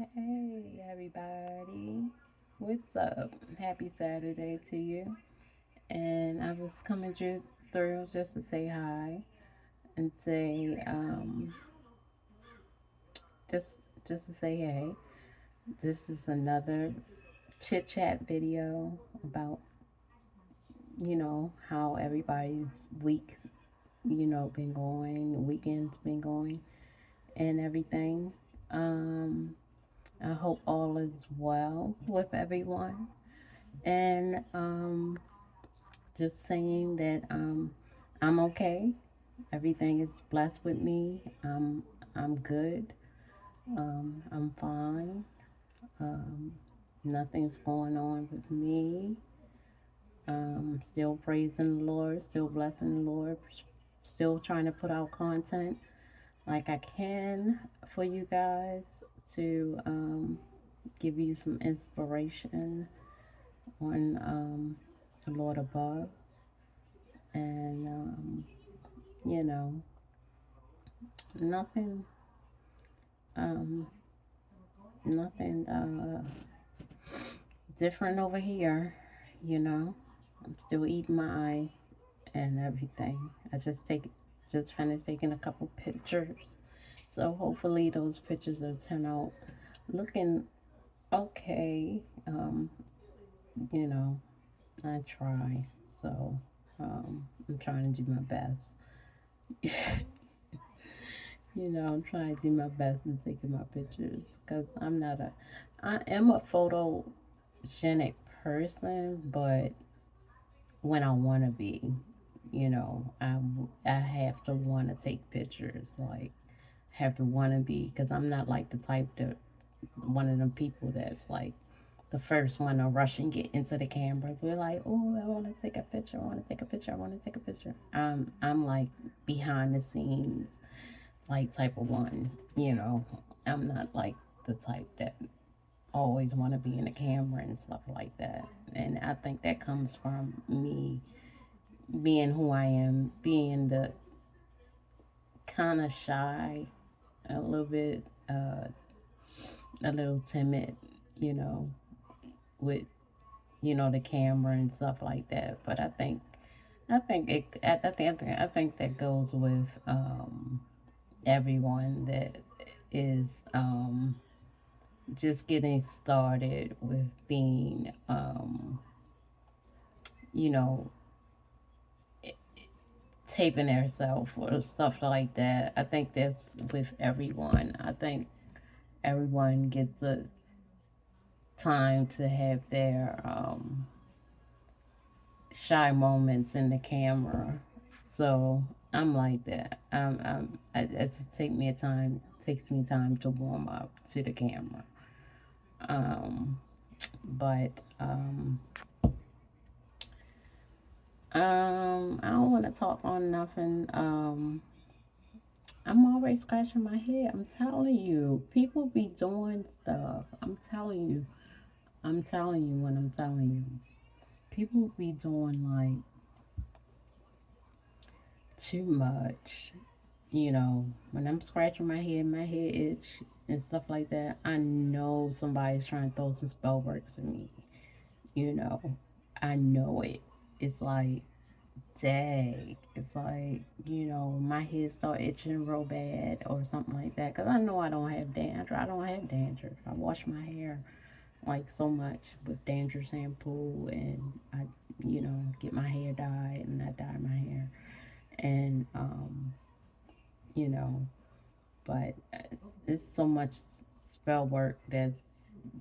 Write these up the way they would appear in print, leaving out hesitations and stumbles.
Hey everybody, what's up? Happy Saturday to you. And I was coming through just to say hi and say just just to say hey. This is another chit chat video about how everybody's week been going, weekend's been going, and everything. Um, I hope all is well with everyone. And just saying that I'm okay. Everything is blessed with me. I'm good. I'm fine. Um, Nothing's going on with me. Still praising the Lord. Still blessing the Lord. Still trying to put out content like I can for you guys to give you some inspiration on the Lord above and you know, nothing, um, nothing different over here. You know, I'm still eating my ice and everything. Just finished taking a couple pictures, so hopefully those pictures will turn out looking okay. You know, I try, so I'm trying to do my best. I'm trying to do my best in taking my pictures because I am a photogenic person, but when I want to be, I have to want to take pictures, like, have to want to be, because I'm not like the type that, one of them people that's like the first one to rush and get into the camera. We're like, oh, I want to take a picture, I want to take a picture, I want to take a picture. I'm like behind the scenes like type of one. I'm not like the type that always want to be in the camera and stuff like that. And I think that comes from me being who I am, being the kind of shy, a little bit, a little timid, you know, with the camera and stuff like that. But I think that goes with everyone that is just getting started with being, you know, taping herself or stuff like that. I think that's with everyone. I think everyone gets a time to have their shy moments in the camera. So I'm like that. It just takes me time to warm up to the camera. Um, but I don't want to talk on nothing. I'm always scratching my head. I'm telling you, people be doing stuff. I'm telling you. I'm telling you when I'm telling you. People be doing like too much. When I'm scratching my head itch and stuff like that, I know somebody's trying to throw some spell works at me. You know, I know it. It's like, dang. It's like, my head start itching real bad or something like that. Because I know I don't have dandruff. I don't have dandruff. I wash my hair like so much with dandruff shampoo and I, get my hair dyed and I dye my hair. And, you know, but it's so much spell work that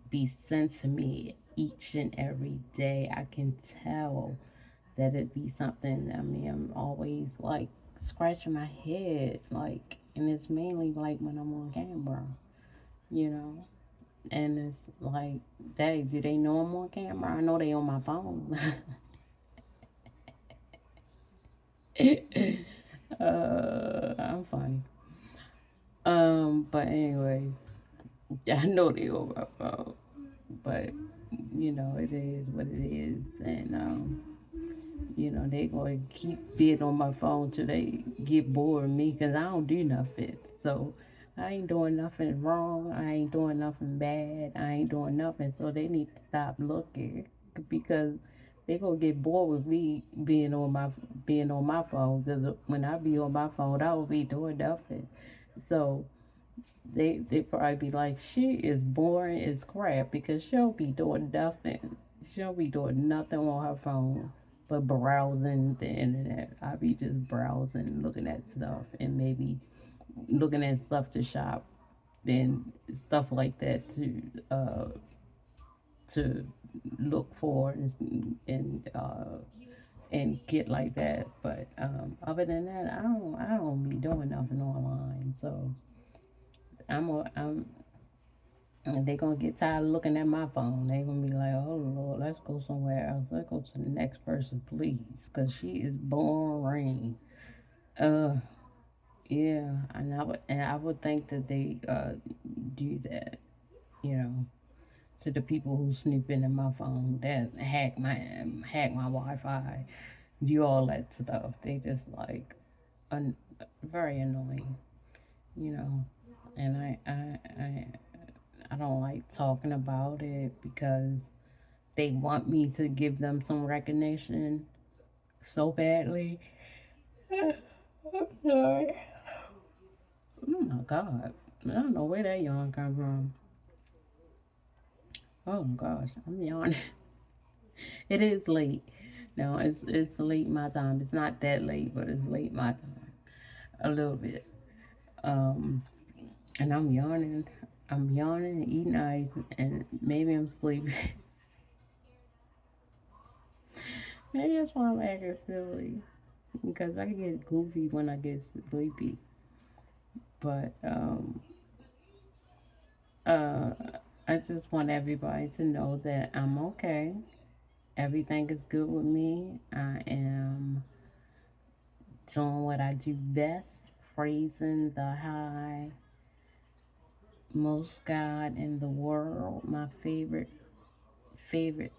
be sent to me each and every day. I can tell that it be something. I mean, I'm always like scratching my head, like, and it's mainly like when I'm on camera, you know. And it's like, do they know I'm on camera? I know they on my phone. I'm funny. But anyway, I know they on my phone. But it is what it is, and they gonna keep being on my phone till they get bored of me because I don't do nothing. So I ain't doing nothing wrong. I ain't doing nothing bad. I ain't doing nothing. So they need to stop looking because they gonna get bored with me being on my phone. Because when I be on my phone, I will be doing nothing. So they probably be like, she is boring as crap because she'll be doing nothing. She'll be doing nothing on her phone but browsing the internet. I be just browsing, looking at stuff, and maybe looking at stuff to shop and stuff like that to look for and get like that. But other than that, I don't be doing nothing online. So I'm and they gonna get tired of looking at my phone. They gonna be like, oh Lord, let's go somewhere else. Let's go to the next person, please, cause she is boring. Uh, yeah, and I would think that they do that, you know, to the people who snoop into my phone, that hack my Wi-Fi, do all that stuff. They just like un- very annoying, you know. And I don't like talking about it because they want me to give them some recognition so badly. I'm sorry. Oh my God. I don't know where that yawn come from. Oh gosh, I'm yawning. It is late. No, it's late my time. It's not that late, but it's late my time. A little bit. Um, and I'm yawning. I'm yawning and eating ice, and maybe I'm sleepy. Maybe that's why I'm acting silly because I get goofy when I get sleepy. But uh, I just want everybody to know that I'm okay. Everything is good with me. I am doing what I do best, praising the high, most God in the world. My favorite spirit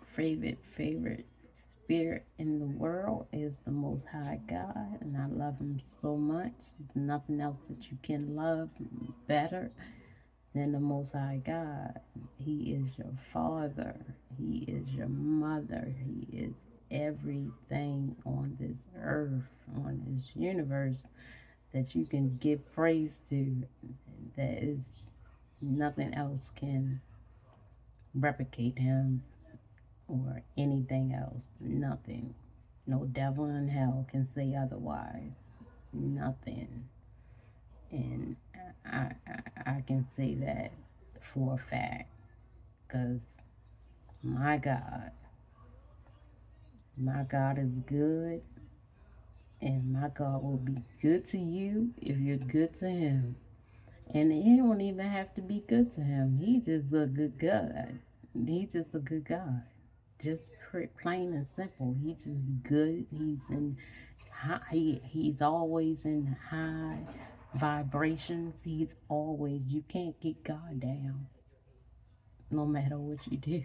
in the world is the Most High God, and I love Him so much. There's nothing else that you can love better than the Most High God. He is your father, He is your mother, He is everything on this earth, on this universe that you can give praise to. That is nothing else can replicate Him or anything else. Nothing. No devil in hell can say otherwise. Nothing. And I can say that for a fact because my God, my God is good, and my God will be good to you if you're good to Him. And He don't even have to be good to Him. He just a good God. He's just a good God. Just plain and simple. He's just good. He's in high, he's always in high vibrations. He's always, you can't get God down no matter what you do.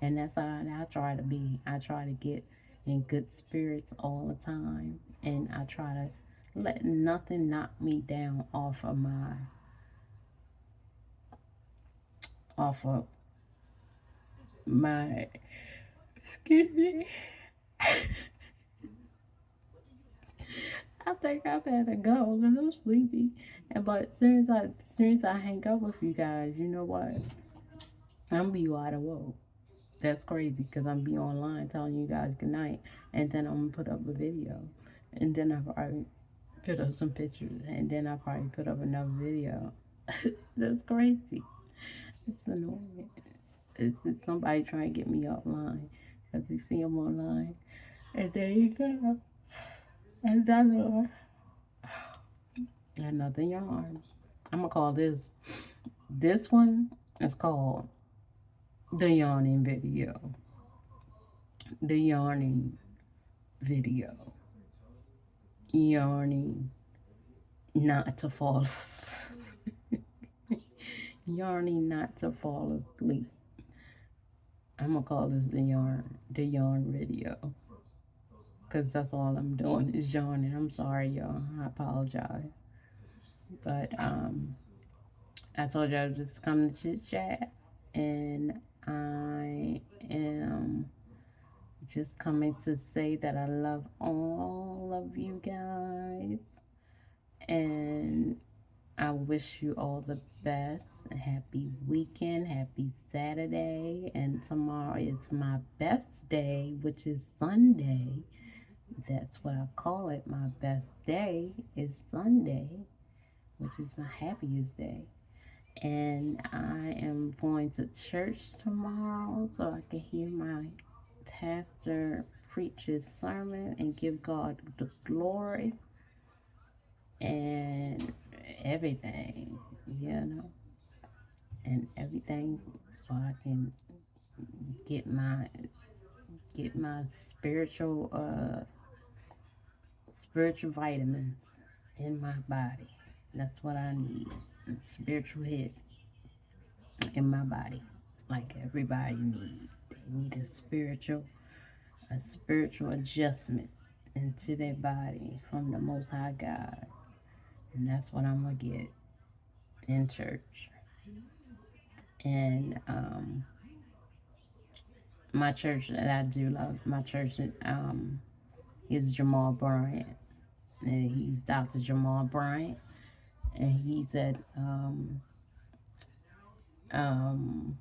And that's how I try to be. I try to get in good spirits all the time. And I try to let nothing knock me down off of my, excuse me. I think I've had to go because I'm sleepy. And but as soon as I hang up with you guys, you know what? I'm be wide awoke. That's crazy because I'm be online telling you guys good night, and then I'm gonna put up a video, and then I probably put up some pictures, and then I probably put up another video. That's crazy. It's annoying. It's somebody trying to get me offline because they see I'm online, and there you go. Another another yarn. I'm gonna call this. This one is called the yawning video. The yawning video. Yarning not to fall yarning not to fall asleep. I'm gonna call this the yarn video, because that's all I'm doing is yawning. I'm sorry, y'all. I apologize, but I told you I was just coming to chit chat, and I am just coming to say that I love all of you guys, and I wish you all the best. Happy weekend, happy Saturday, and tomorrow is my best day, which is Sunday. That's what I call it. My best day is Sunday, which is my happiest day. And I am going to church tomorrow so I can hear my pastor preach his sermon and give God the glory and everything, you know, and everything, so I can get my spiritual spiritual vitamins in my body. That's what I need. A spiritual hit in my body, like everybody needs. They need a spiritual adjustment into their body from the Most High God, and that's what I'm gonna get in church. And my church that I do love, my church is Jamal Bryant, and he's Dr. Jamal Bryant, and um,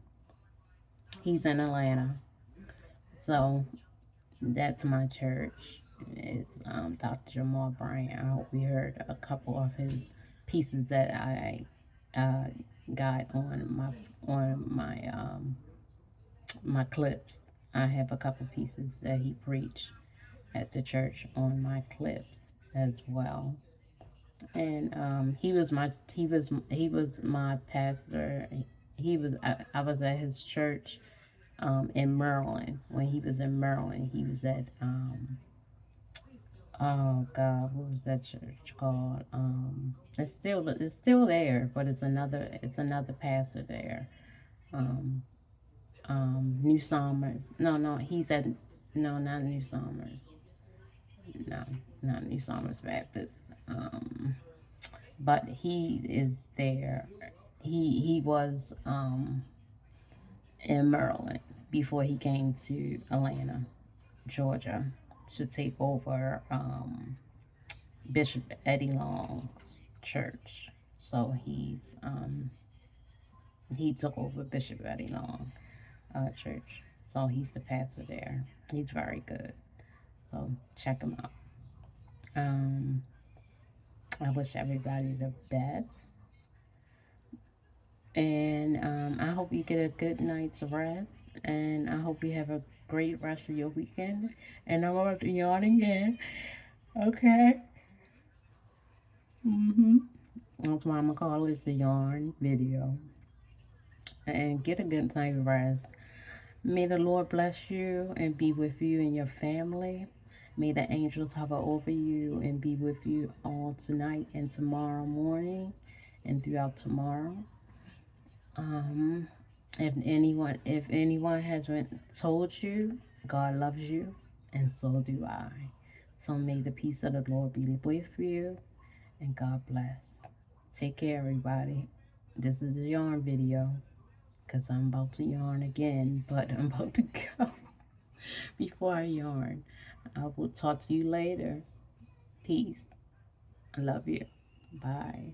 he's in Atlanta. So that's my church. It's Dr. Jamal Bryant. I hope you heard a couple of his pieces that I uh, got on my clips. I have a couple pieces that he preached at the church on my clips as well. And he was my pastor. I was at his church in Maryland. When he was in Maryland, he was at oh God, what was that church called? It's still there, but it's another pastor there. Um, New Somers. No, he's at no, not New Somers. No, not New Somers Baptist. But he is there. He was in Maryland before he came to Atlanta, Georgia, to take over Bishop Eddie Long's church. So he took over Bishop Eddie Long church. So he's the pastor there. He's very good. So check him out. Um, I wish everybody the best. And I hope you get a good night's rest. And I hope you have a great rest of your weekend. And I'm about to yawn again. Okay. That's why I'm going to call this the yarn video. And get a good night's rest. May the Lord bless you and be with you and your family. May the angels hover over you and be with you all tonight and tomorrow morning and throughout tomorrow. Um, if anyone hasn't told you, God loves you, and so do I. So may the peace of the Lord be with you, and God bless. Take care, everybody. This is a yarn video, because I'm about to yarn again, but I'm about to go before I yarn. I will talk to you later. Peace. I love you. Bye.